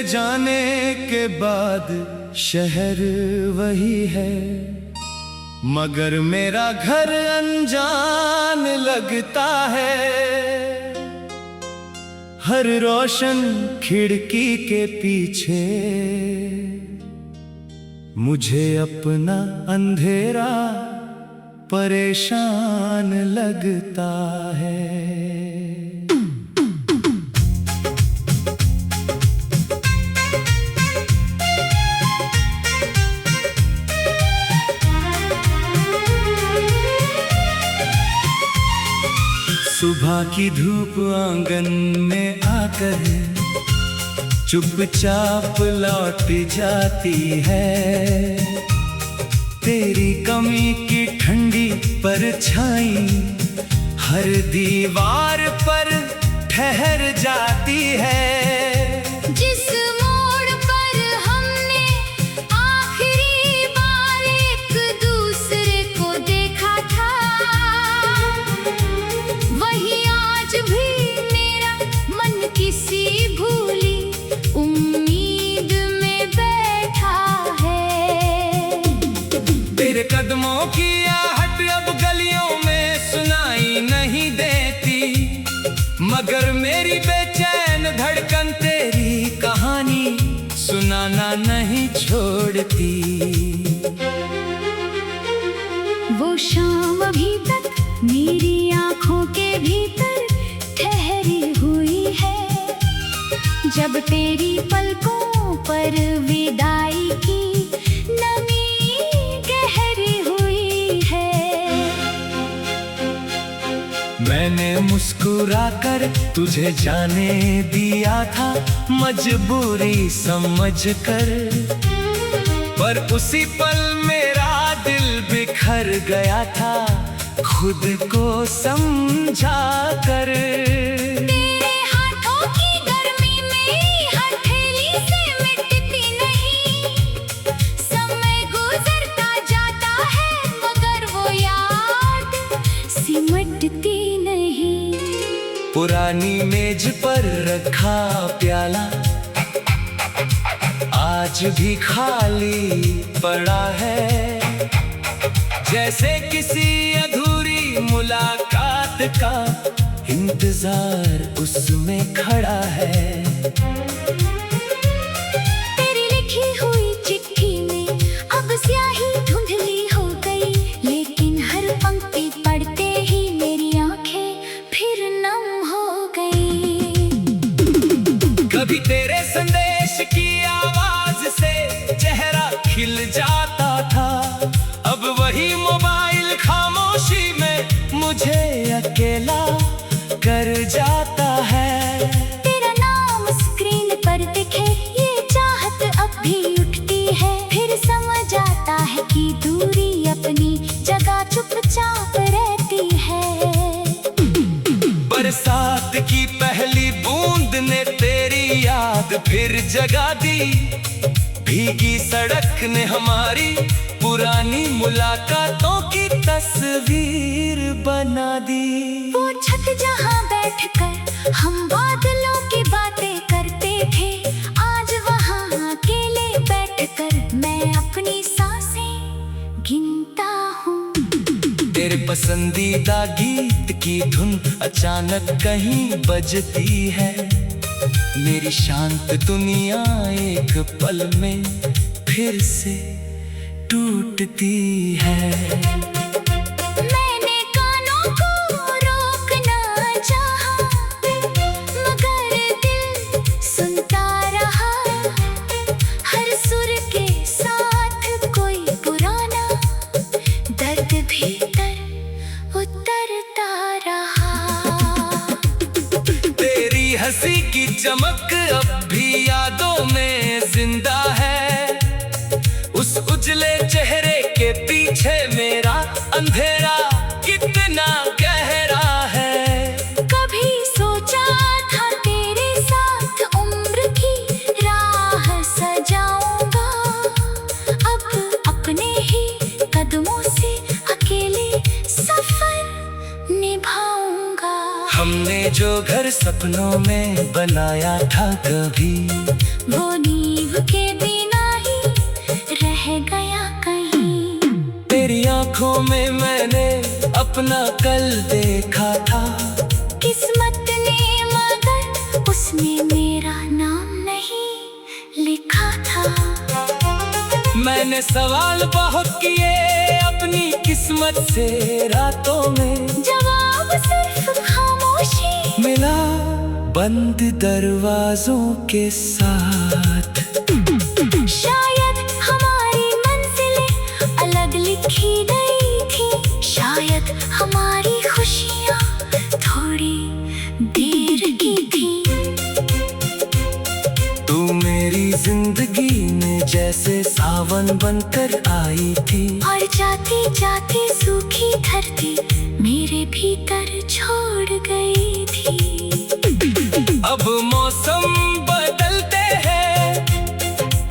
जाने के बाद शहर वही है, मगर मेरा घर अनजान लगता है। हर रोशन खिड़की के पीछे मुझे अपना अंधेरा परेशान लगता है। सुबह की धूप आंगन में आकर चुपचाप लौट जाती है। तेरी कमी की ठंडी परछाई हर दीवार पर ठहर जाती है। जिस मोड़ पर हमने आखिरी बार एक दूसरे को देखा था, वही आज भी मेरा मन किसी भूली उम्मीद में बैठा है। तेरे कदमों की आहट अब गलियों में सुनाई नहीं देती, मगर मेरी बेचैन धड़कन तेरी कहानी सुनाना नहीं छोड़ती। वो शाम अभी तक मेरी आंखों के भीतर ठहरी हुई है, जब तेरी पलकों पर विदाई की नमी गहरी हुई है। मैंने मुस्कुराकर तुझे जाने दिया था मजबूरी समझकर, पर उसी पल मेरा दिल बिखर गया था खुद को समझा कर। तेरे हाथों की गर्मी मेरी हथेली से मिटती नहीं, समय गुजरता जाता है मगर वो याद सिमटती नहीं। पुरानी मेज पर रखा प्याला आज भी खाली पड़ा है, जैसे किसी अधूरी मुलाकात का इंतजार उसमें खड़ा है। तेरी लिखी हुई चिट्ठी में अब स्याही धुंधली हो गई, लेकिन हर पंक्ति पढ़ते ही मेरी आंखें फिर नम हो गई। कभी तेरे संदेश की आवाज से चेहरा खिल जाता था, अब वही मोबाइल खामोशी में मुझे अकेला कर जाता है। तेरा नाम स्क्रीन पर दिखे ये चाहत अब भी उठती है, फिर समझ आता है कि दूरी अपनी जगह चुपचाप रहती है। बरसात की पहली बूंद ने तेरी याद फिर जगा दी, भीगी सड़क ने हमारी पुरानी मुलाकातों की तस्वीर बना दी। वो छत जहाँ बैठकर हम बादलों की बातें करते थे, आज वहाँ अकेले बैठकर मैं अपनी सांसें गिनता हूँ। तेरे पसंदीदा गीत की धुन अचानक कहीं बजती है, मेरी शांत दुनिया एक पल में फिर से टूटती है। मैंने कानों को रोकना चाहा, मगर दिल सुनता रहा, हर सुर के साथ कोई पुराना दर्द भीतर उतरता रहा। तेरी हंसी की चमक अब भी यादों में जिंदा है, उस उजले चेहरे के पीछे मेरा अंधेरा कितना गहरा है। कभी सोचा था तेरे साथ उम्र की राह सजाऊंगा, अब अपने ही कदमों से अकेले सफर निभाऊंगा। हमने जो घर सपनों में बनाया था कभी, वो नींव के बिना ही रह गया कहीं। तेरी आंखों में मैंने अपना कल देखा था, किस्मत ने मगर उसने मेरा नाम नहीं लिखा था। मैंने सवाल बहुत किए अपनी किस्मत से रातों में, जवाब सिर्फ खामोशी मिला बंद दरवाजों के साथ। शायद हमारी मंजिलें अलग लिखी गई थी, शायद हमारी खुशियाँ थोड़ी देर की थी। तू मेरी जिंदगी में जैसे सावन बनकर आई थी, और जाती जाती सूखी धरती मेरे भीतर छोड़ गई थी। अब मौसम बदलते हैं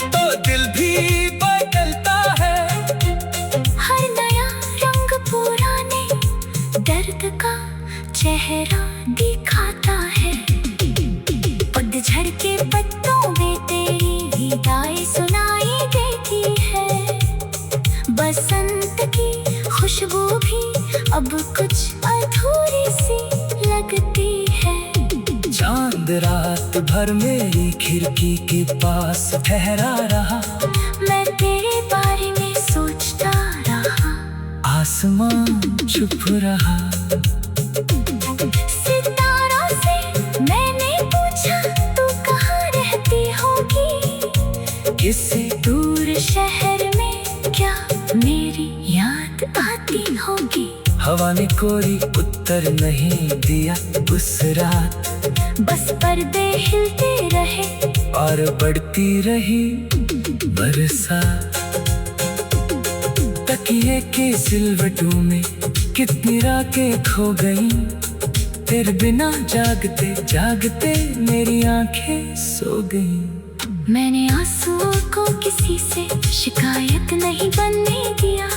तो दिल भी बदलता है। हर नया रंग पुराने दर्द का चेहरा दिखाता है। पतझड़ के पत्तों में तेरी विदाई सुनाई देती है। बसंत की खुशबू भी अब कुछ अधूरी सी लगती है। चांद रात भर मेरी खिड़की के पास ठहरा रहा, मैं तेरे बारे में सोचता रहा। आसमान चुप रहा। सितारों से मैंने पूछा तू कहाँ रहती होगी, किसी दूर शहर में क्या मेरी याद आती होगी। हवा ने कोई उत्तर नहीं दिया उस रात, बस पर्दे हिलते रहे और बढ़ती रही बरसात। तकिए के सिलवटों में कितनी रातें खो गईं, तेरे बिना जागते जागते मेरी आंखें सो गईं। मैंने आंसुओं को किसी से शिकायत नहीं बनने दिया।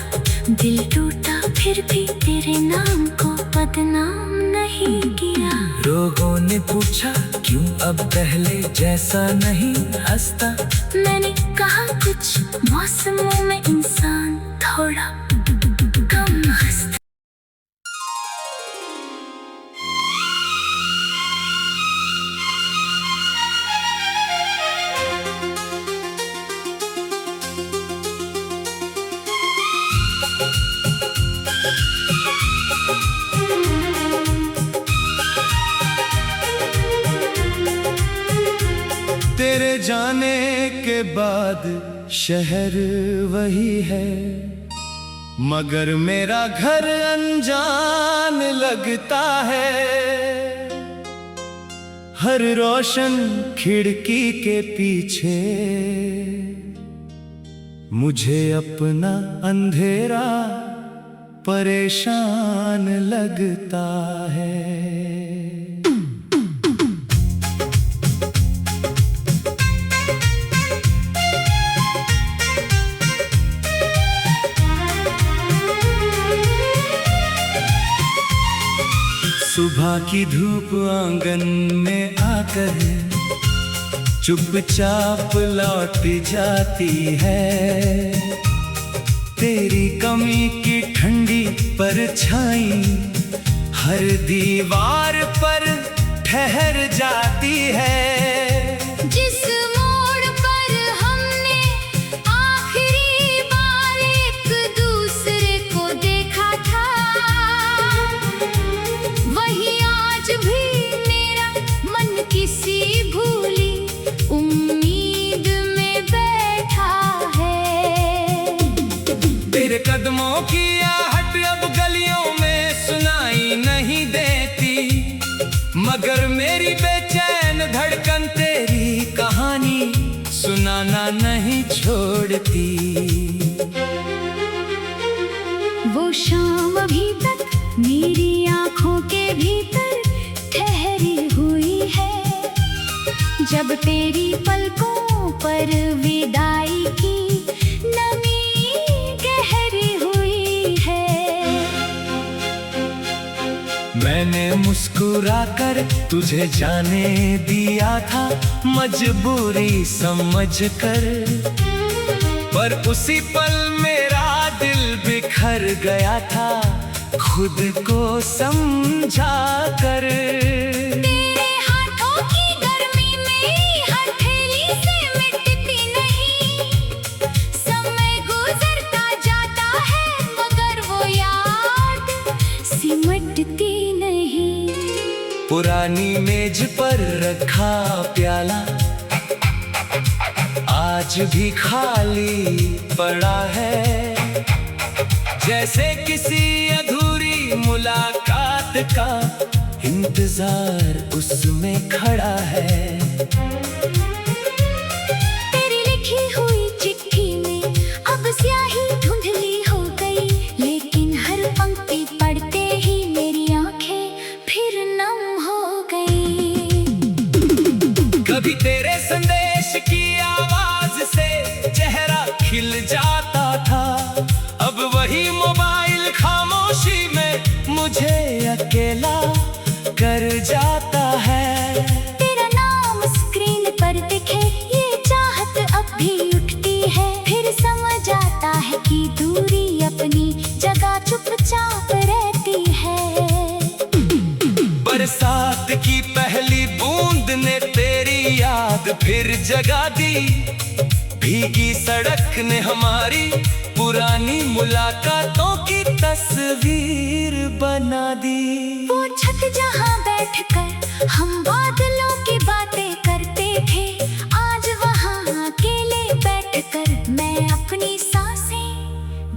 दिल टूटा फिर भी तेरे नाम को बदनाम नहीं किया। लोगों ने पूछा क्यों अब पहले जैसा नहीं हंसता, मैंने कहा कुछ मौसमों में इंसान थोड़ा कम हंसता। तेरे जाने के बाद शहर वही है, मगर मेरा घर अनजान लगता है। हर रोशन खिड़की के पीछे मुझे अपना अंधेरा परेशान लगता है। सुबह की धूप आंगन में आकर चुपचाप लौट जाती है। तेरी कमी की ठंडी परछाई हर दीवार पर ठहर जाती है। जिस मोड़ पर हमने आखिरी बार एक दूसरे को देखा था, वही आज भी मेरा मन किसी भूली उम्मीद में बैठा है। तेरे कदमों की आहट अब गलियों में सुनाई नहीं देती, मगर मेरी बेचैन धड़कन तेरी कहानी सुनाना नहीं छोड़ती। वो शाम अभी तक मेरी आंखों के भीतर ठहरी हुई है, जब तेरी पलकों पर विदाई की नमी गहरी हुई है। मैंने मुस्कुरा कर तुझे जाने दिया था, मजबूरी समझ कर, पर उसी पल मेरा दिल बिखर गया था, खुद को समझा कर। तेरे हाथों की गर्मी मेरी हथेली से मिटती नहीं, समय गुजरता जाता है मगर वो याद सिमटती नहीं। पुरानी मेज पर रखा प्याला आज भी खाली पड़ा है, जैसे किसी अधूरी मुलाकात का इंतजार उसमें खड़ा है। तेरी लिखी हुई चिट्ठी में अब स्याही धुंधली हो गई, लेकिन हर पंक्ति पढ़ते ही मेरी आंखें फिर नम हो गई। कभी तेरे संदेश की आवाज से चेहरा खिल जाता था, अब वही मोबाइल खामोशी में मुझे अकेला कर जाता है। तेरा नाम स्क्रीन पर दिखे ये चाहत अब भी उठती है, फिर समझ आता है कि दूरी अपनी जगह चुपचाप रहती है। बरसात की पहली बूंद ने तेरी याद फिर जगा दी, भीगी सड़क ने हमारी पुरानी मुलाकातों की तस्वीर बना दी। वो छत जहाँ बैठकर हम बादलों की बातें करते थे, आज वहाँ अकेले बैठकर मैं अपनी सांसें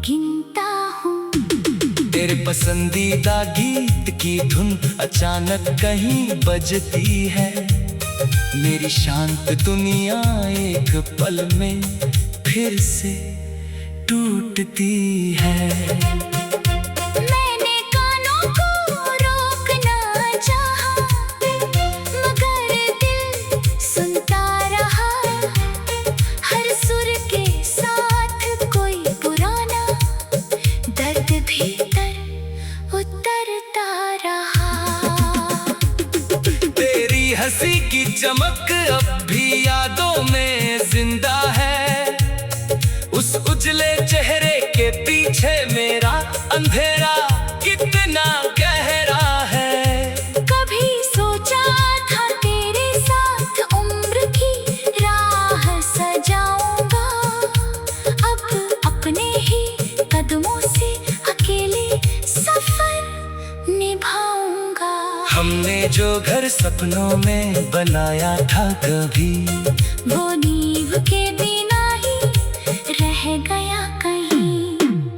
गिनता हूँ। तेरे पसंदीदा गीत की धुन अचानक कहीं बजती है, मेरी शांत दुनिया एक पल में फिर से टूटती है। मैंने कानों को रोकना चाहा, मगर दिल सुनता रहा, हर सुर के साथ कोई पुराना दर्द भीतर उतरता रहा। तेरी हंसी की चमक अब भी यादों में जिंदा है, उस उजले चेहरे के पीछे मेरा अंधेरा कितना गहरा है। कभी सोचा था तेरे साथ उम्र की राह सजाऊंगा, अब अपने ही कदमों से अकेले सफर निभाऊंगा। हमने जो घर सपनों में बनाया था कभी, वो नींव के बिना ही रह गया कहीं।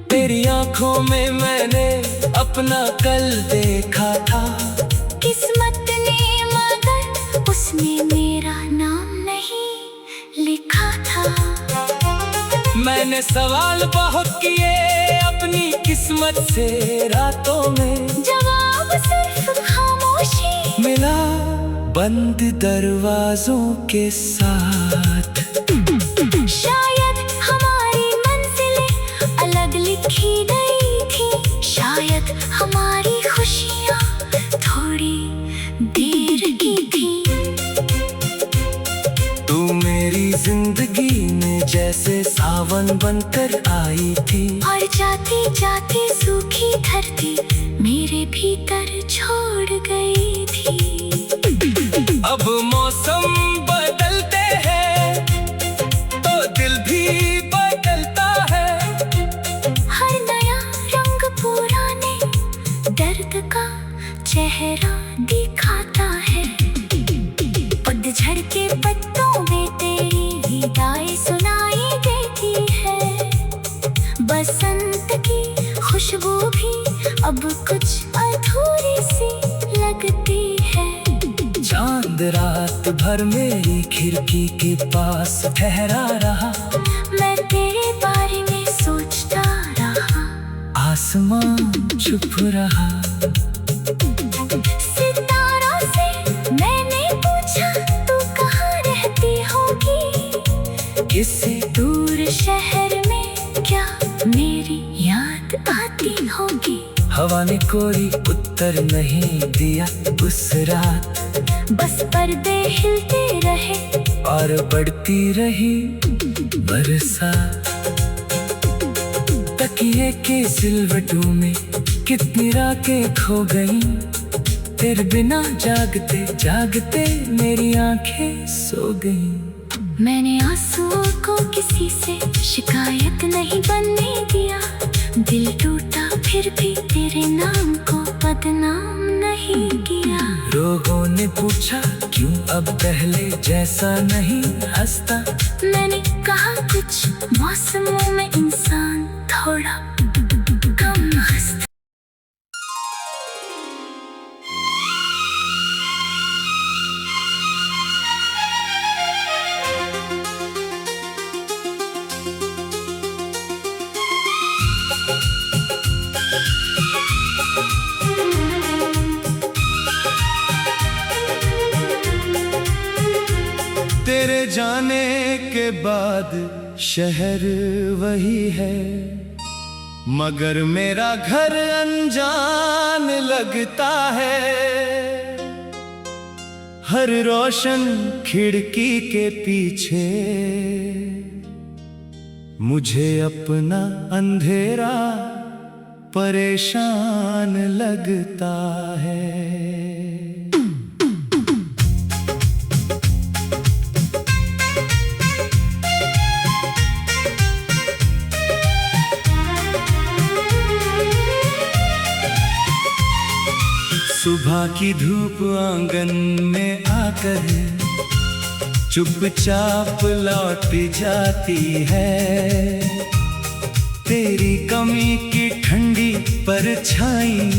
तेरी आंखों में मैंने अपना कल देखा था, किस्मत ने मगर उसमें मेरा नाम नहीं लिखा था। मैंने सवाल बहुत किए अपनी किस्मत से रातों में, जवाब सिर्फ खामोशी मिला बंद दरवाजों के साथ। शायद हमारी मंजिलें अलग लिखी गई थी, शायद हमारी खुशियाँ थोड़ी देर की थी। तू मेरी जिंदगी में जैसे सावन बनकर आई थी, और जाती जाती सूखी धरती मेरे भीतर छोड़ गई थी। अब मौसम बदलते हैं तो दिल भी बदलता है, हर नया रंग पुराने दर्द का चेहरा दिखाता है। पतझड़ के पत्तों में तेरी विदाई सुनाई देती है, बसंत की खुशबू भी अब कुछ अधूरी सी लगती है। चांद रात भर मेरी खिड़की के पास ठहरा रहा, मैं तेरे बारे में सोचता रहा, आसमान चुप रहा। सितारों से मैंने पूछा तू कहाँ रहती होगी, किसी दूर शहर में क्या मेरी याद आती होगी। हवा हवा ने कोई उत्तर नहीं दिया उस रात। बस पर्दे हिलते रहे और बढ़ती रही बरसात। तकिए के सिलवटों में कितनी रातें खो गईं, तेरे बिना जागते जागते मेरी आंखें सो गईं। मैंने आंसुओं को किसी से शिकायत नहीं बनने दिया। दिल टूटा फिर भी तेरे नाम को बदनाम नहीं किया। लोगों ने पूछा क्यों अब पहले जैसा नहीं हंसता। मैंने कहा कुछ मौसमों में इंसान थोड़ा कम हंसता। तेरे जाने के बाद शहर वही है, मगर मेरा घर अनजान लगता है। हर रोशन खिड़की के पीछे मुझे अपना अंधेरा परेशान लगता है। सुबह की धूप आंगन में आकर चुपचाप लौट जाती है। तेरी कमी की ठंडी परछाई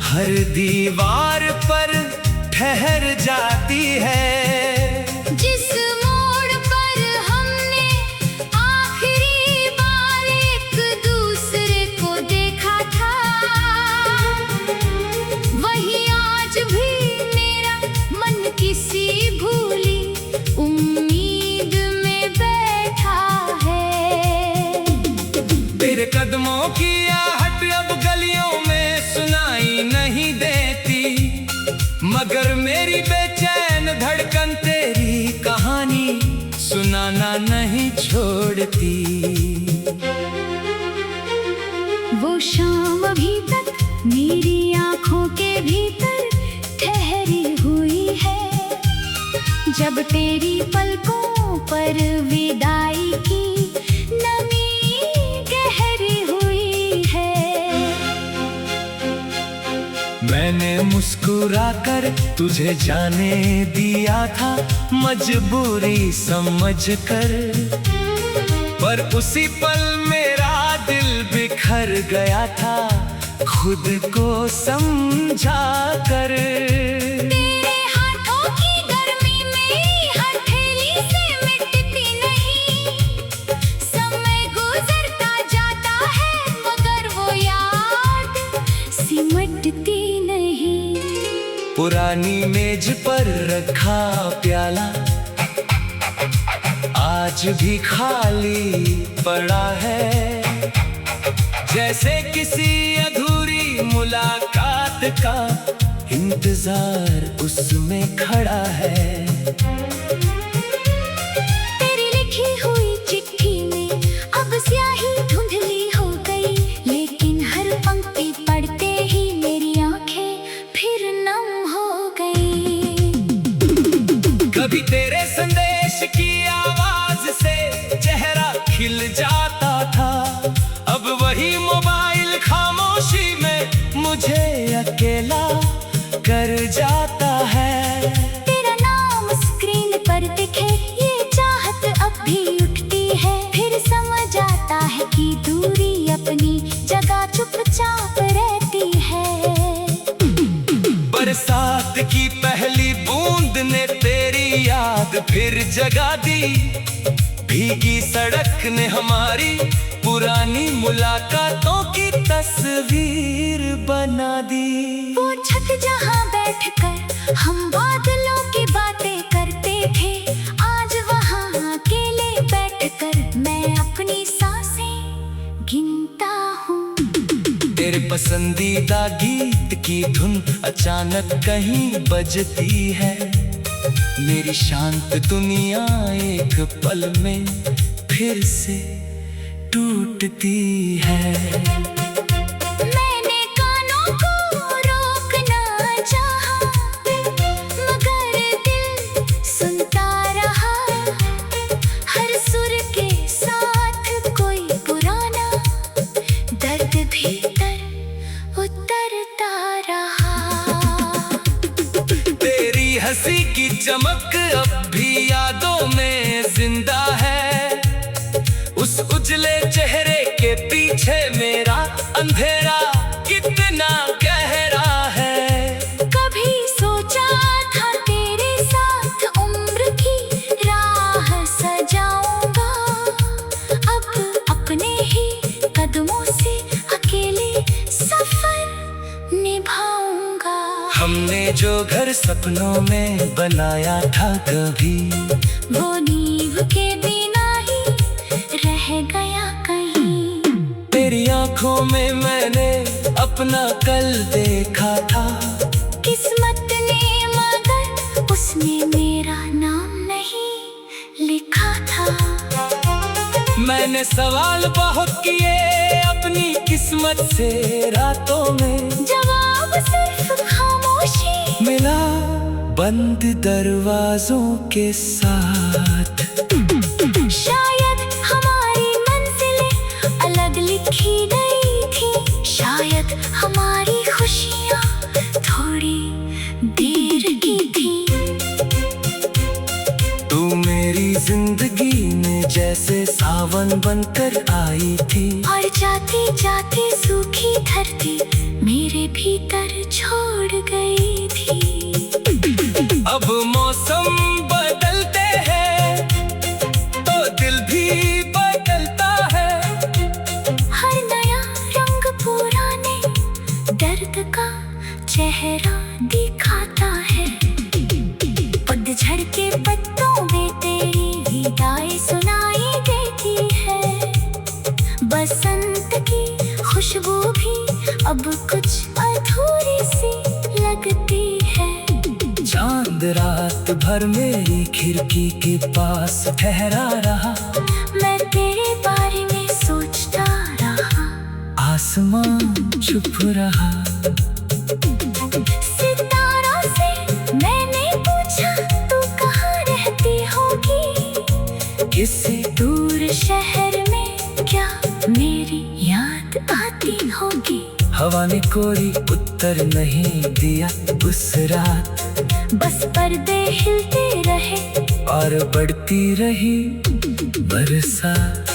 हर दीवार पर ठहर जाती है। जिस मोड़ पर हमने आखिरी बार एक दूसरे को देखा था, वही आज भी मेरा मन किसी भूली उम्मीद में बैठा है। तेरे कदमों की आहट अब गलियों में सुनाई नहीं देती, मगर मेरी बेचैन धड़कन तेरी कहानी सुनाना नहीं छोड़ती। वो शाम अभी तक मेरी आंखों के भीतर ठहरी हुई है, जब तेरी पलकों पर विदाई की नमी गहरी हुई है। मैंने मुस्कुराकर तुझे जाने दिया था मजबूरी समझकर, पर उसी पल मेरा दिल बिखर गया था खुद को समझा कर। तेरे हाथों की गर्मी मेरी हथेली से मिटती नहीं। समय गुजरता जाता है मगर वो याद सिमटती नहीं। पुरानी मेज पर रखा प्याला आज भी खाली पड़ा है, जैसे किसी अधूरी मुलाकात का इंतजार उसमें खड़ा है। तेरी लिखी हुई चिट्ठी में अब स्याही धुंधली हो गई, लेकिन हर पंक्ति पढ़ते ही मेरी आंखें फिर नम हो गई। कभी तेरे संदेश की आवाज से चेहरा खिल जाता था, अब वही मोबाइल खामोशी में मुझे अकेला कर जाता है। तेरा नाम स्क्रीन पर दिखे ये चाहत अब भी उठती है, फिर समझ आता है कि दूरी अपनी जगह चुपचाप रहती है। बरसात की पहली बूंद ने तेरी याद फिर जगा दी, भीगी सड़क ने हमारी पुरानी मुलाकातों की तस्वीर बना दी। वो छत जहाँ बैठकर हम बादलों की बातें करते थे, आज वहाँ अकेले बैठकर मैं अपनी सांसें गिनता हूँ। तेरे पसंदीदा गीत की धुन अचानक कहीं बजती है। मेरी शांत दुनिया एक पल में फिर से टूटती है। मैंने कानों को रोकना चाहा, मगर दिल सुनता रहा। हर सुर के साथ कोई पुराना दर्द भीतर उतरता रहा। तेरी हंसी की चमक अब भी यादों में जिंदा है। उस उजले चेहरे के पीछे मेरा अंधेरा कितना गहरा है। कभी सोचा था तेरे साथ उम्र की राह सजाऊंगा, अब अपने ही कदमों से अकेले सफर निभाऊंगा। हमने जो घर सपनों में बनाया था कभी, वो नींव के बिना ही रह गया कहीं। तेरी आंखों में मैंने अपना कल देखा था। किस्मत ने मगर उसने मेरा नाम नहीं लिखा था। मैंने सवाल बहुत किए अपनी किस्मत से रातों में, जवाब सिर्फ खामोशी मिला बंद दरवाजों के साथ। शायद हमारी मंजिलें अलग लिखी गई थी, शायद हमारी खुशियाँ थोड़ी देर की थी। तू मेरी जिंदगी में जैसे सावन बनकर आई थी, और जाते जाते सूखी धरती मेरे भीतर छोड़ गई थी। अब मौसम बदलते हैं तो दिल भी बदलता है। हर नया रंग पुराने दर्द का चेहरा दिखाता है। पतझड़ के पत्तों में तेरी विदाई सुनाई देती है। बसंत की खुशबू भी अब कुछ अधूरी सी लगती है। चांद रात भर मेरी खिड़की के पास ठहरा रहा, मैं तेरे बारे में सोचता रहा। आसमान चुप रहा। सितारों से मैंने पूछा तू कहाँ रहती होगी। किसी दूर शहर में क्या मेरी याद आती होगी। हवा ने कोई उत्तर नहीं दिया उस रात, बस पर्दे हिलते रहे और बढ़ती रही बरसात।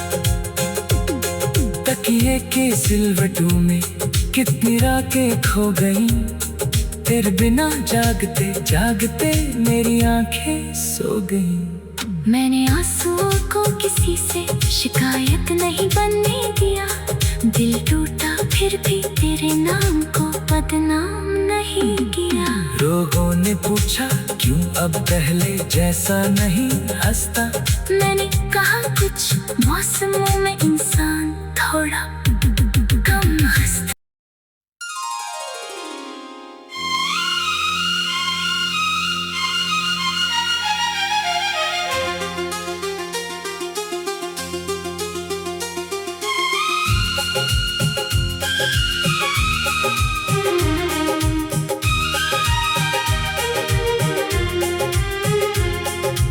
तकिए के सिलवटों में कितनी रातें खो गईं, तेरे बिना जागते जागते मेरी आंखें सो गईं। मैंने आंसुओं को किसी से शिकायत नहीं बनने दिया। दिल टूटा फिर भी तेरे नाम को बदनाम नहीं किया। लोगों ने पूछा क्यों अब पहले जैसा नहीं हंसता। मैंने कहा कुछ मौसमों में इंसान थोड़ा कम हंसता।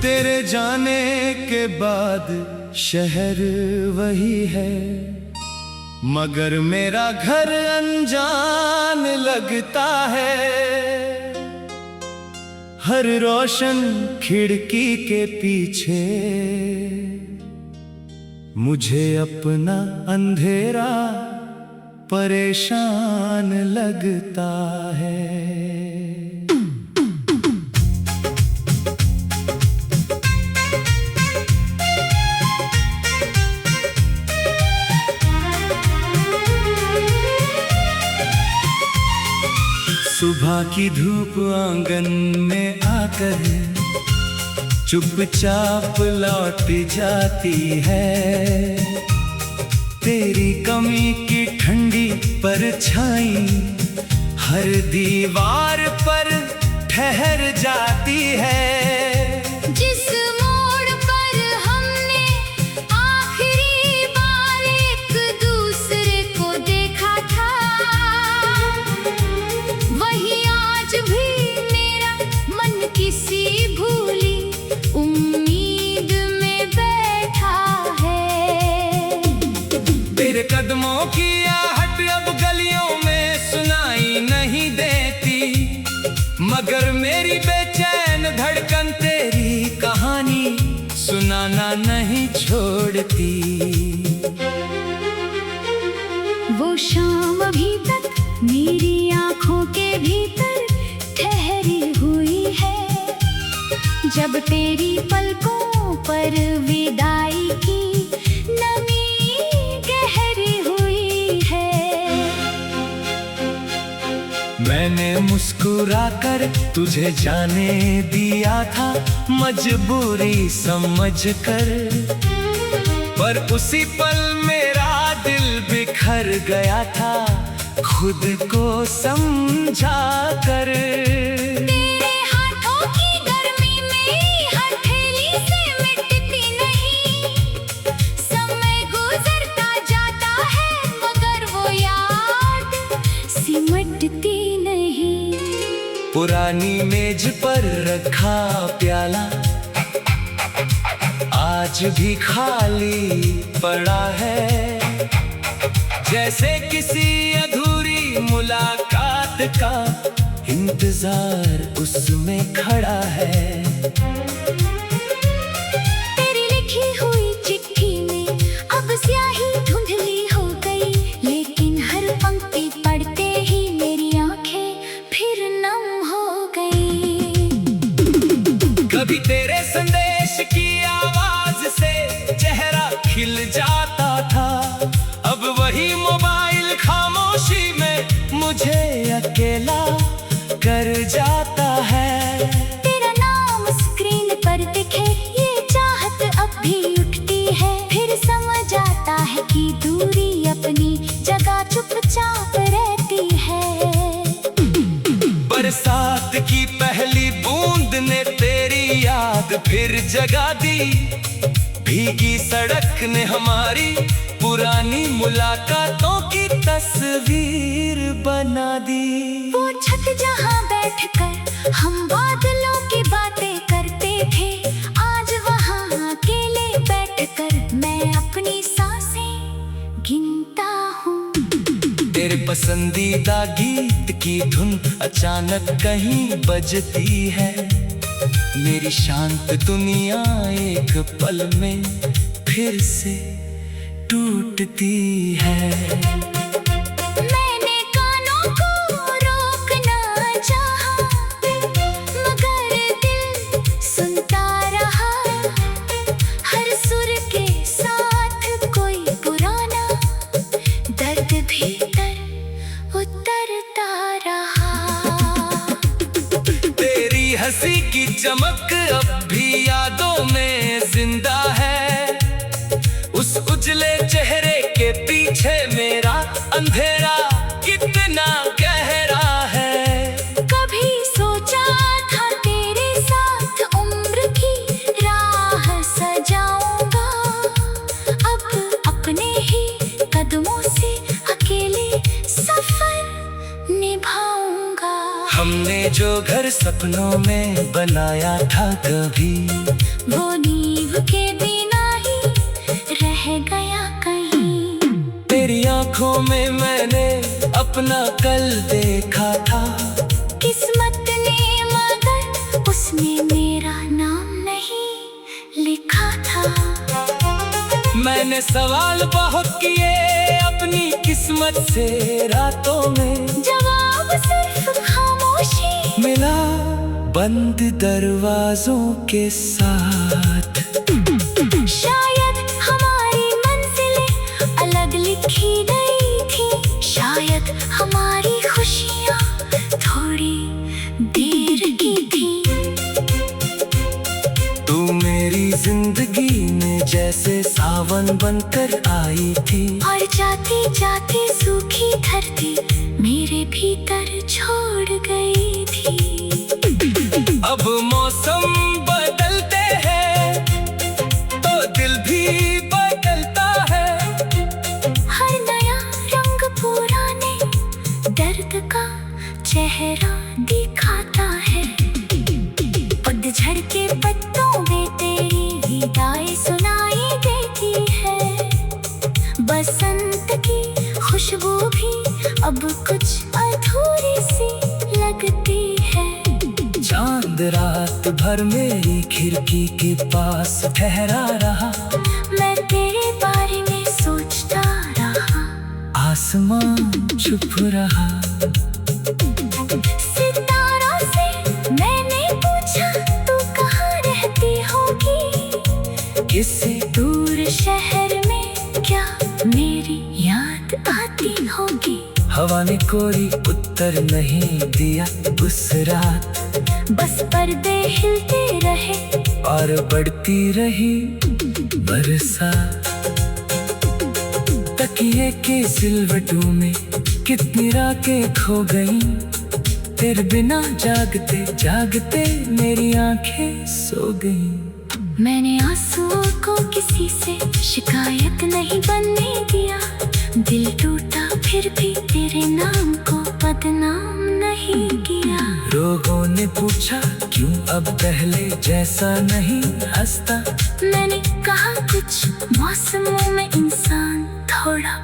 तेरे जाने के बाद शहर वही है, मगर मेरा घर अनजान लगता है। हर रोशन खिड़की के पीछे मुझे अपना अंधेरा परेशान लगता है। सुबह की धूप आंगन में आकर चुपचाप लौट जाती है। तेरी कमी की ठंडी परछाई हर दीवार पर ठहर जाती है। जिस मोड़ पर हमने आखिरी बार एक दूसरे को देखा था, वही आज भी मेरा मन किसी भूली उम्मीद में बैठा है। तेरे कदमों की आहट अब गलियों में सुनाई नहीं देती, मगर मेरी बेचैन धड़कन तेरी कहानी सुनाना नहीं छोड़ती। वो शाम अभी तक मेरी आंखों के भीतर ठहरी हुई है, जब तेरी पलकों पर विदाई की नमी गहरी हुई है। मैंने मुस्कुराकर तुझे जाने दिया था मजबूरी समझकर, पर उसी पल मेरा दिल बिखर गया था खुद को समझा कर। तेरे हाथों की गर्मी मेरी हथेली से मिटती नहीं, समय गुजरता जाता है मगर वो याद सिमटती नहीं। पुरानी मेज पर रखा प्याला आज भी खाली पड़ा है, जैसे किसी अधूरी मुलाकात का इंतजार उसमें खड़ा है। तेरी लिखी हुई चिट्ठी में अब स्याही धुंधली हो गई, लेकिन हर पंक्ति पढ़ते ही मेरी आंखें फिर नम हो गई। कभी तेरे संदेश की आवाज से चेहरा खिल जाता था, अब वही मोबाइल खामोशी में मुझे अकेला कर जाता है। तेरा नाम स्क्रीन पर दिखे ये चाहत अब भी उठती है, फिर समझ आता है कि दूरी अपनी जगह चुपचाप रहती है। बरसात की पहली बूंद ने तेरी याद फिर जगा दी, भीगी सड़क ने हमारी पुरानी मुलाकातों की तस्वीर बना दी। वो छत जहाँ बैठकर हम बादलों की बातें करते थे, आज वहाँ अकेले बैठकर मैं अपनी सांसें गिनता हूँ। तेरे पसंदीदा गीत की धुन अचानक कहीं बजती है, मेरी शांत दुनिया एक पल में फिर से टूटती है। मैंने कानों को रोकना चाहा, मगर दिल सुनता रहा, हर सुर के साथ कोई पुराना दर्द भीतर उतरता रहा। तेरी हंसी की चमक अब भी यादों में जिंदा है, उस उजले चेहरे के पीछे मेरा अंधेरा कितना गहरा है। कभी सोचा था तेरे साथ उम्र की राह सजाऊंगा, अब अपने ही कदमों से अकेले सफर निभाऊंगा। हमने जो घर सपनों में बनाया था कभी, वो नींव के बिना ही रह गया कहीं। तेरी आंखों में मैंने अपना कल देखा था, किस्मत ने मगर उसमें मेरा नाम नहीं लिखा था। मैंने सवाल बहुत किए अपनी किस्मत से रातों में, जवाब सिर्फ खामोशी मिला बंद दरवाजों के साथ। शायद हमारी मंजिलें अलग लिखी गई थी, शायद हमारी खुशियाँ थोड़ी देर की थी। तू मेरी जिंदगी में जैसे सावन बनकर आई थी। और जाती जाती सूखी धरती मेरे भीतर छोड़ गई थी। अब मौसम बदलते हैं तो दिल भी बदलता है। हर नया रंग पुराने दर्द का चेहरा दिखाता है। पतझड़ के पत्तों में तेरी विदाई सुनाई देती है। बसंत की खुशबू भी अब कुछ अधूरी सी लगती है। चांद रात भर मेरी खिड़की के पास ठहरा रहा। मैं तेरे बारे में सोचता रहा। आसमान चुप रहा। सितारों से मैंने पूछा तू कहाँ रहती होगी। किसी दूर शहर में क्या मेरी याद आती होगी। हवा ने कोई उत्तर नहीं दिया उस रात। बस पर्दे हिलते रहे और बढ़ती रही बरसात। तकिए के सिलवटों में कितनी रातें खो गईं। तेरे बिना जागते जागते मेरी आंखें सो गईं। मैंने आंसुओं को किसी से शिकायत नहीं बनने दिया। दिल टूटा फिर भी तेरे नाम को बदनाम नहीं किया। लोगों ने पूछा क्यों अब पहले जैसा नहीं हंसता। मैंने कहा कुछ मौसमों में इंसान थोड़ा